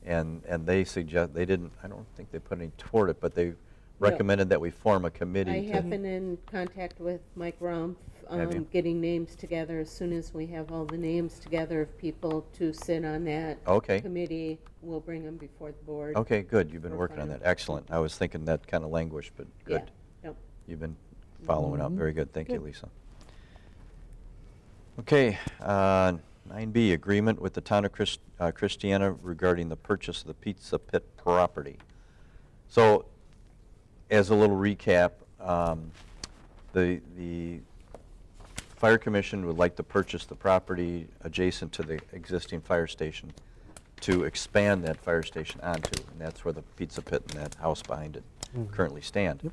and they I don't think they put any toward it, but they recommended that we form a committee I to. have been in contact with Mike Rumpf, Have you? getting names together. As soon as we have all the names together of people to sit on that Okay. committee, we'll bring them before the board. Okay, good, you've been for working on that, final. excellent. I was thinking that kind of language, but Yeah, good. yep. You've been following up, very good, thank you, Good. Lisa. Okay, 9B, agreement with the town of Christiana regarding the purchase of the Pizza Pit property. So, as a little recap, the Fire Commission would like to purchase the property adjacent to the existing fire station to expand that fire station onto, and that's where the Pizza Pit and that house behind it currently stand.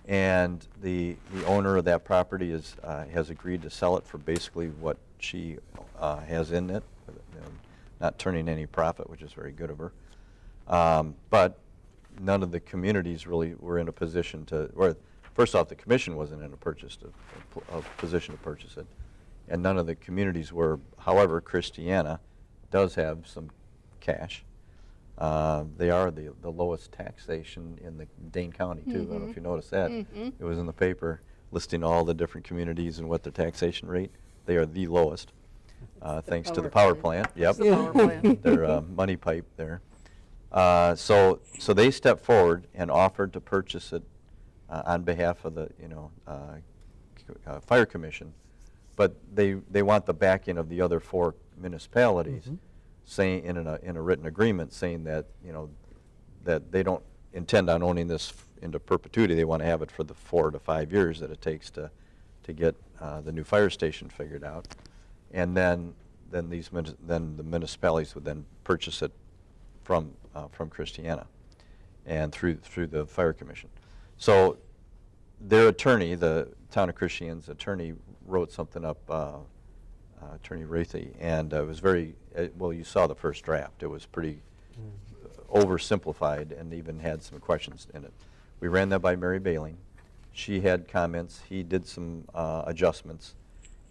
And the owner of that property has agreed to sell it for basically what she has in it, not turning any profit, which is very good of her. But none of the communities really were in a position to, first off, the commission wasn't in a position to purchase it, and none of the communities were. However, Christiana does have some cash. They are the lowest taxation in the Dane County too. I don't know if you noticed that. It was in the paper listing all the different communities and what their taxation rate. They are the lowest, thanks to the power plant. Yep. The power plant. Their money pipe there. So they stepped forward and offered to purchase it on behalf of the Fire Commission, but they want the backing of the other 4 municipalities, saying in a written agreement saying that that they don't intend on owning this into perpetuity. They want to have it for the 4 to 5 years that it takes to to get the new fire station figured out. And then the municipalities would then purchase it from Christiana and through the fire commission. So their attorney, the town of Christiana's attorney, wrote something up, Attorney Wrathy, and it was very, well, you saw the first draft. It was pretty oversimplified and even had some questions in it. We ran that by Mary Baling. She had comments. He did some adjustments,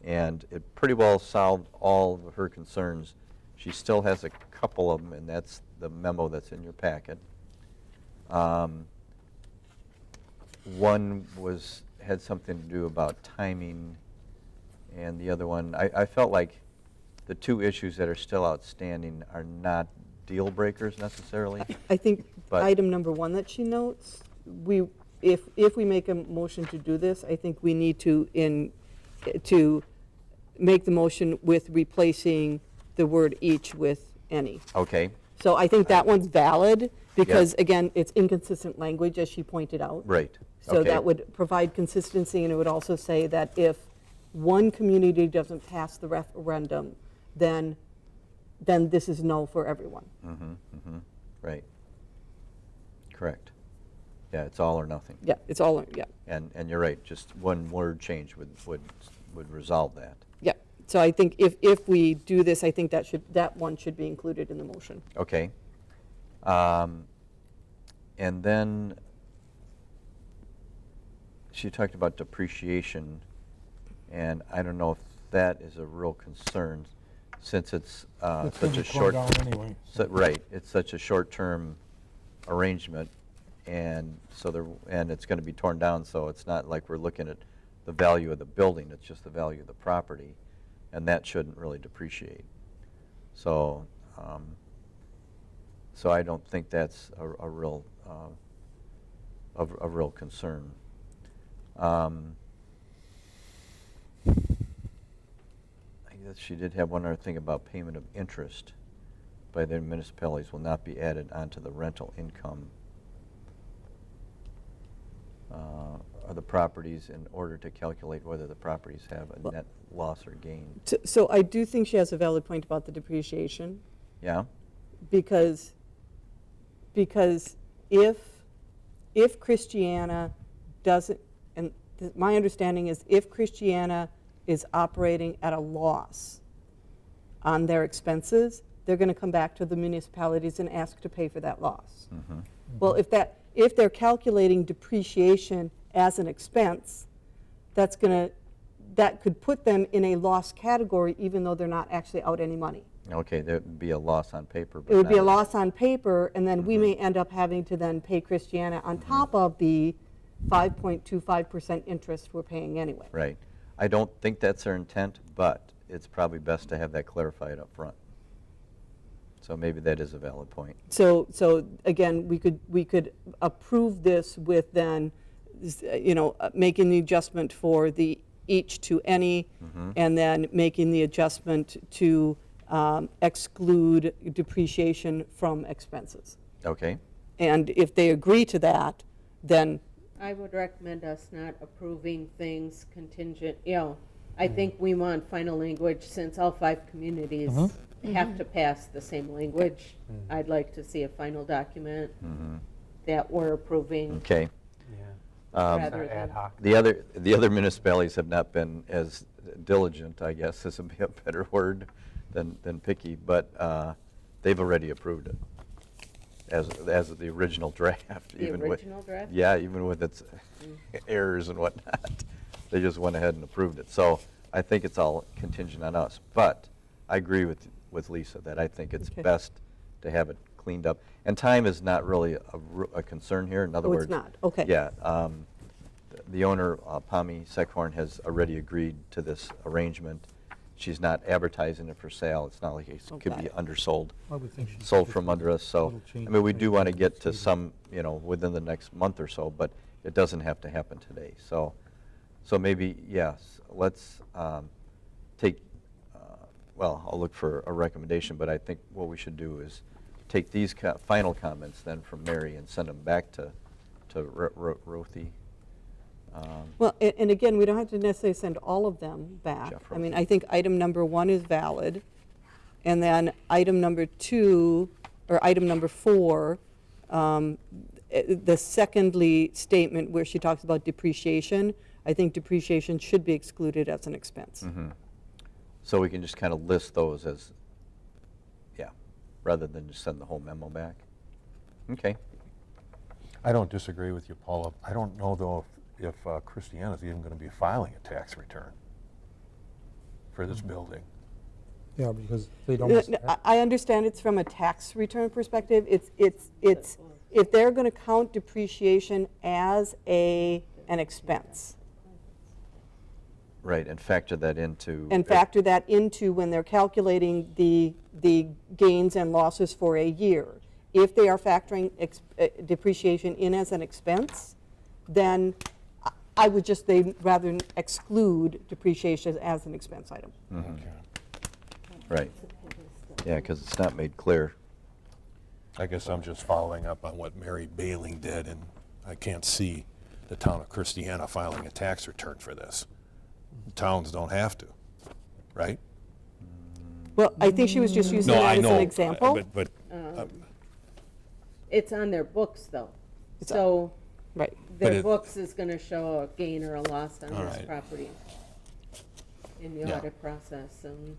and it pretty well solved all of her concerns. She still has a couple of them, and that's the memo that's in your packet. One had something to do about timing, and the other one, I felt like the two issues that are still outstanding are not deal breakers necessarily. I think But- item number 1 that she notes, if we make a motion to do this, I think we need to make the motion with replacing the word each with any. Okay, So I think that one's valid, because again, it's inconsistent language, as she pointed out. right. So Okay. that would provide consistency, and it would also say that if one community doesn't pass the referendum, then this is no for everyone. Right. Correct. Yeah, it's all or nothing. Yeah, it's all, yeah, And you're right, just one word change would resolve that. yeah. So I think if we do this, I think that one should be included in the motion. Okay. And then she talked about depreciation, and I don't know if that is a real concern, since it's It's such gonna a be torn short. down anyway. Right, it's such a short-term arrangement, and and it's going to be torn down, so it's not like we're looking at the value of the building, it's just the value of the property, and that shouldn't really depreciate. So, so I don't think that's a real concern. I guess she did have one other thing about payment of interest by the municipalities will not be added onto the rental income of the properties in order to calculate whether the properties have a net loss or gain. So I do think she has a valid point about the depreciation, Yeah? because if Christiana doesn't, and my understanding is if Christiana is operating at a loss on their expenses, they're going to come back to the municipalities and ask to pay for that loss. Well, if they're calculating depreciation as an expense, that could put them in a loss category even though they're not actually out any money. Okay, there would be a loss on paper, but It would be a not- loss on paper, and then we may end up having to then pay Christiana on top of the 5.25% interest we're paying anyway. Right. I don't think that's their intent, but it's probably best to have that clarified up front. So maybe that is a valid point. So again, we could approve this with then, making the adjustment for the each to any, and then making the adjustment to exclude depreciation from expenses. Okay? And if they agree to that, then, I would recommend us not approving things contingent, I think we want final language, since all 5 communities have to pass the same language. I'd like to see a final document that we're approving Okay. rather than. The other municipalities have not been as diligent, I guess, this would be a better word than picky, but they've already approved it as of the original draft. The even original draft? Yeah, even with its errors and whatnot. They just went ahead and approved it. So I think it's all contingent on us. But I agree with Lisa that I think it's Okay. best to have it cleaned up. And time is not really a concern here. In other Oh, words. it's not? Okay. Yeah. The owner, Pami Sekhorn, has already agreed to this arrangement. She's not advertising it for sale. It's not like it could Okay. be undersold, I would think she'd sold just from make under a us. So, little change I mean, we to do make want to it get to stable. some, within the next month or so, but it doesn't have to happen today. So maybe, yes, let's take, well, I'll look for a recommendation, but I think what we should do is take these final comments then from Mary and send them back to Rothy, Well, and again, we don't have to necessarily send all of them back. Jeff I mean, wrote I think item number 1 is valid, and then item number 2, or item number 4, the secondly statement where she talks about depreciation, I think depreciation should be excluded as an expense. So we can just kind of list those as, yeah, rather than just send the whole memo back? Okay. I don't disagree with you, Paula. I don't know, though, if Christiana's even going to be filing a tax return for this building. Yeah, because they don't. I understand it's from a tax return perspective. It's if they're going to count depreciation as an expense Right, and factor that into. and factor that into when they're calculating the gains and losses for a year. If they are factoring depreciation in as an expense, then I would just rather exclude depreciation as an expense item. Right. Yeah, because it's not made clear. I guess I'm just following up on what Mary Baling did, and I can't see the town of Christiana filing a tax return for this. Towns don't have to, right? Well, I think she was just using that as an example. But It's on their books, though. So Right. But their it- books is going to show a gain or a loss on All this right. property in the Yeah. audit process. And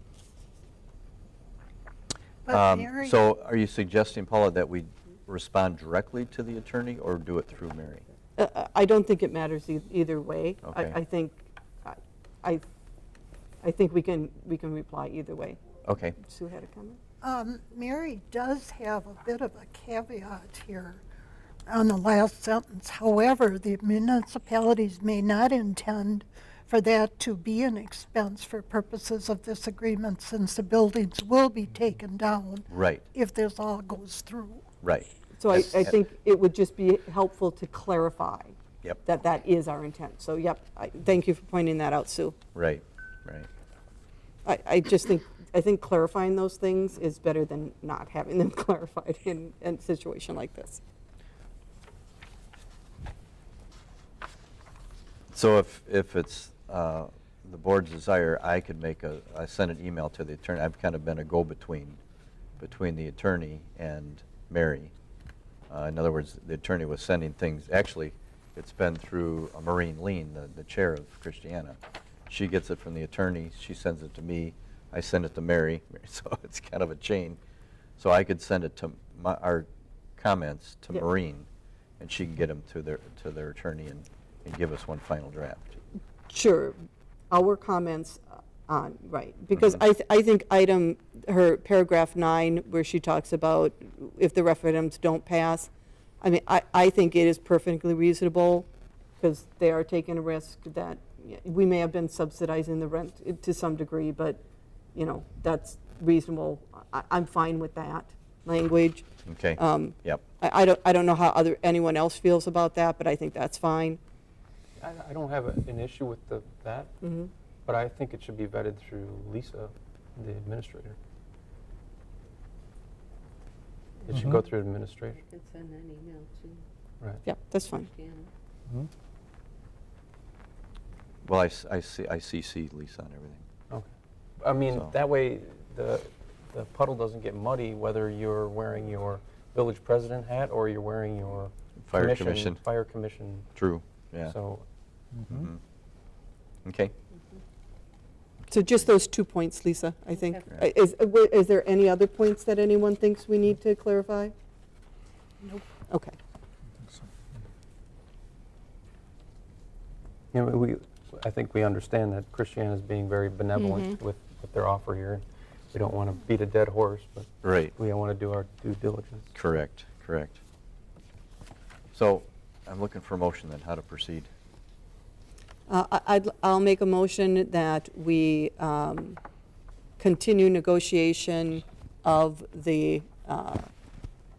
But Mary, So are you suggesting, Paula, that we respond directly to the attorney or do it through Mary? I don't think it matters either way. Okay. I think we can reply either way. Okay. Sue had a comment? Mary does have a bit of a caveat here on the last sentence. However, the municipalities may not intend for that to be an expense for purposes of this agreement, since the buildings will be taken down Right, if this all goes through. right. So I think it would just be helpful to clarify Yep, that is our intent. So, yep, thank you for pointing that out, Sue. right, right. I think clarifying those things is better than not having them clarified in a situation like this. So if it's the board's desire, I could I send an email to the attorney. I've kind of been a go-between between the attorney and Mary. In other words, the attorney was sending things, actually, it's been through Maureen Lean, the chair of Christiana. She gets it from the attorney, she sends it to me, I send it to Mary, so it's kind of a chain. So I could send it to our comments to Yep. Maureen, and she can get them to their attorney and give us one final draft. Sure, our comments on, right, because I think her paragraph 9, where she talks about if the referendums don't pass, I mean, I think it is perfectly reasonable, because they are taking a risk that we may have been subsidizing the rent to some degree, but, that's reasonable. I'm fine with that language. Okay? Yep. I don't know how anyone else feels about that, but I think that's fine. I don't have an issue with that, but I think it should be vetted through Lisa, the administrator. It should go through administration. you can send an email to Right. Yeah, that's fine. Christiana. Well, I CC Lisa on everything. Okay. I mean, So- that way the puddle doesn't get muddy whether you're wearing your village president hat or you're wearing your Fire commission. Fire commission. True, yeah. So Mhm. Okay. So just those 2 points, Lisa, I think. Okay. Is there any other points that anyone thinks we need to clarify? Nope. Okay. I think we understand that Christiana is being very benevolent Mm-hmm. with their offer here. We don't want to beat a dead horse, but Right. we want to do our due diligence. Correct, correct. So I'm looking for a motion then, how to proceed. I'll make a motion that we continue negotiation of the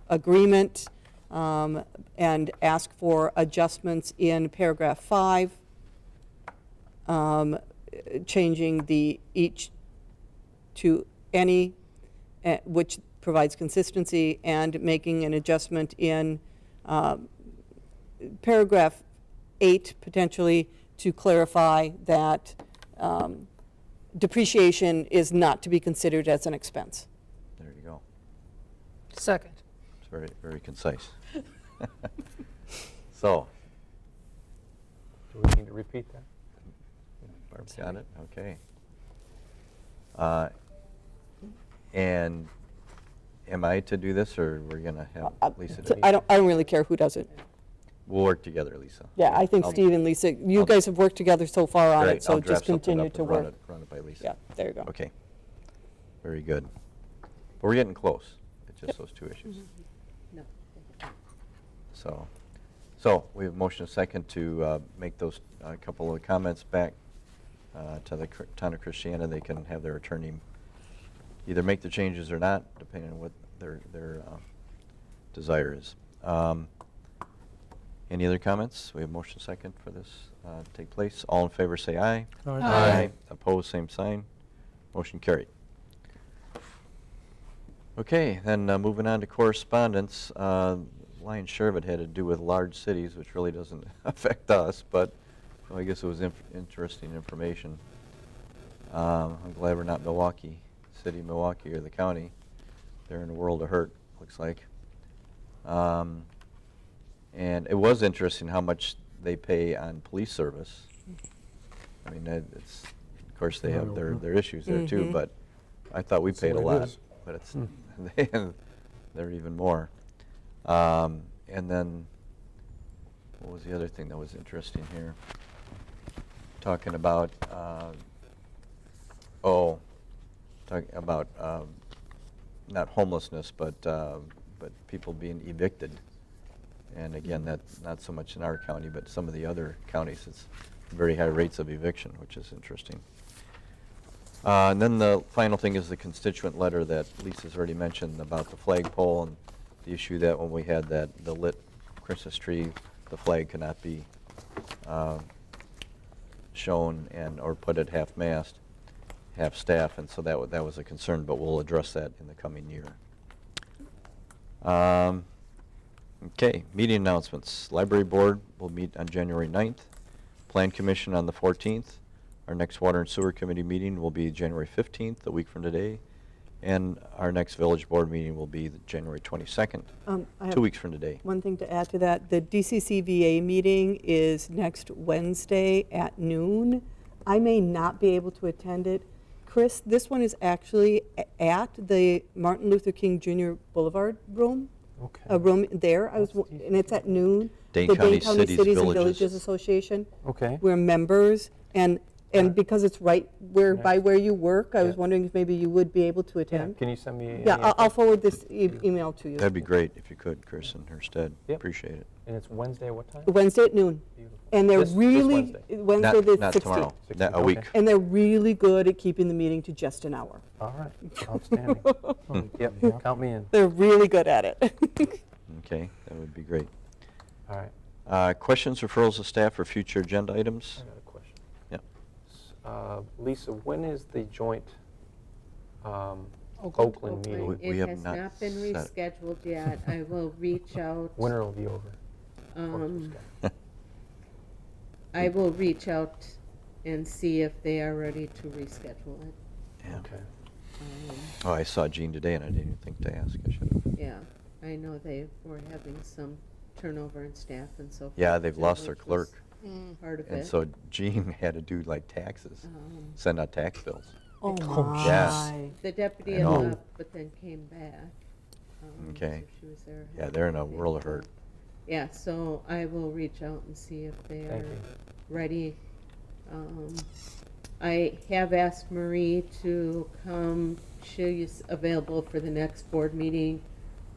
agreement and ask for adjustments in paragraph 5, changing the each to any, which provides consistency, and making an adjustment in paragraph 8 potentially to clarify that depreciation is not to be considered as an expense. There you go. Second. It's very, very concise. So, Do we need to repeat that? Barb's got it, okay. And am I to do this, or we're gonna have Lisa do it? I don't really care who does it. We'll work together, Lisa. Yeah, I think I'll- Steve and Lisa, you I'll- guys have worked together so far on Great, it, so I'll just draft something continue up to and run work. it- Run it by Lisa. Yeah, there you go. Okay. Very good. But we're getting close. It's just those two issues. No. So we have motion and second to make those couple of comments back to the town of Christiana. They can have their attorney either make the changes or not, depending on what their desire is. Any other comments? We have motion second for this to take place. All in favor, say aye. Aye. Opposed, same sign. Motion carried. Okay, then moving on to correspondence. Lion's share of it had to do with large cities, which really doesn't affect us, but well, I guess it was interesting information. I'm glad we're not Milwaukee City, Milwaukee, or the county. They're in a world of hurt, looks like. And it was interesting how much they pay on police service. I mean, it's, of course, they have their issues there too, but I thought we That's the paid a way it lot. is. But it's, they're even more. And then, what was the other thing that was interesting here? Talking about, not homelessness, but people being evicted. And again, that's not so much in our county, but some of the other counties, it's very high rates of eviction, which is interesting. And then the final thing is the constituent letter that Lisa's already mentioned about the flagpole and the issue that when we had the lit Christmas tree, the flag could not be shown or put at half-mast, half-staff, and so that was a concern, but we'll address that in the coming year. Okay, meeting announcements. Library Board will meet on January 9th. Plan Commission on the 14th. Our next Water and Sewer Committee meeting will be January 15th, a week from today. And our next Village Board meeting will be January 22nd, I have 2 weeks from today. one thing to add to that. The DCCVA meeting is next Wednesday at noon. I may not be able to attend it. Chris, this one is actually at the Martin Luther King Jr. Boulevard room. Okay. A room there, and it's at noon. Dane The County Dane County Cities, Cities and Villages. Villages Association. Okay. We're members, and because it's right where, by where you work, I was Yeah. wondering if maybe you would be able to Yeah, attend. can you send me? any Yeah, I'll info? forward this email to you. That'd be great if you could, Chris and Herstead. Yep. Appreciate it. And it's Wednesday, what time? Wednesday at noon. Beautiful. And they're This really, Wednesday? Wednesday the 16th. Not tomorrow, a 16th, week. okay. And they're really good at keeping the meeting to just an hour. All right, outstanding. Yep, count me in. They're really good at it. Okay, that would be great. All right, Questions, referrals of staff for future agenda I items? got a question. Yep. Lisa, when is the joint Oakland meeting? We It have has not not been set- rescheduled yet. I will reach out. Winter will be over. I will reach out and see if they are ready to reschedule it. Yeah. Okay. Oh, I saw Jean today and I didn't even think to ask. I should have. Yeah, I know they were having some turnover in staff and so forth. Yeah, they've lost their which was clerk. Part of it. And so Jean had to do like taxes, send out tax bills. Oh, Yeah. my. The deputy I had know. left, but then came back. Okay. So she was there. Yeah, they're in a world of hurt. Yeah, so I will reach out and see if they Thank are you. ready. I have asked Marie to come, she's available for the next board meeting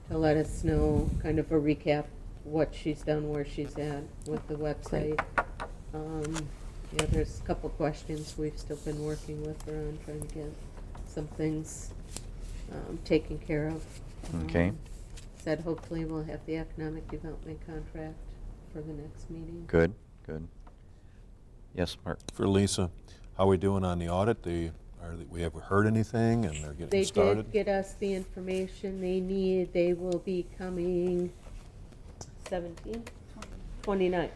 to let us know kind of a recap, what she's done, where she's at with the website. Yeah, there's a couple questions we've still been working with her on, trying to get some things taken care of. Okay. Said hopefully we'll have the economic development contract for the next meeting. Good, good. Yes, Mark? For Lisa, how are we doing on the audit? We have heard anything and they're getting They started? did get us the information they need. They will be coming 17th? 29th.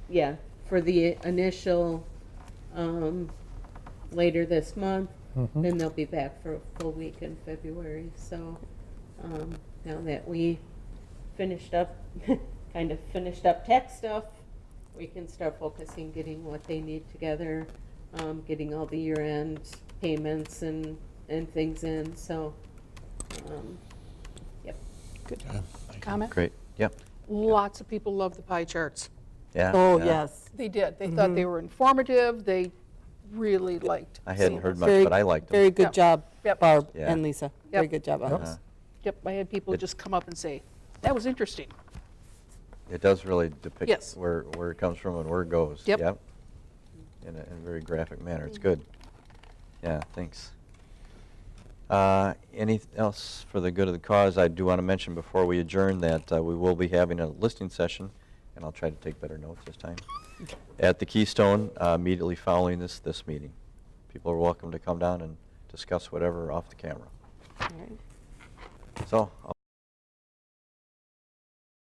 yeah, for the initial, later this month. Mhm. Then they'll be back for a full week in February. So now that we finished up, kind of finished up tech stuff, we can start focusing, getting what they need together, getting all the year-end payments and things in. So, yep. Good. Okay. Comment? Great, yep, Lots of people love the pie charts. yeah. Oh, yeah. yes. They did. They thought they were informative. They really liked. I hadn't seeing heard this. much, Very- but I liked them. Very good Yep. job, Yep. Barb Yeah. and Lisa. Very Yep. good job on Yep. this. Yep, I had people It- just come up and say, that was interesting. It does really depict Yes. where it comes from and where it goes. Yep. In a very graphic manner. It's good. Yeah, thanks. Anything else for the good of the cause? I do want to mention before we adjourn that we will be having a listening session, and I'll try to take better notes this time, at the Keystone immediately following this meeting. People are welcome to come down and discuss whatever off the camera. All right. So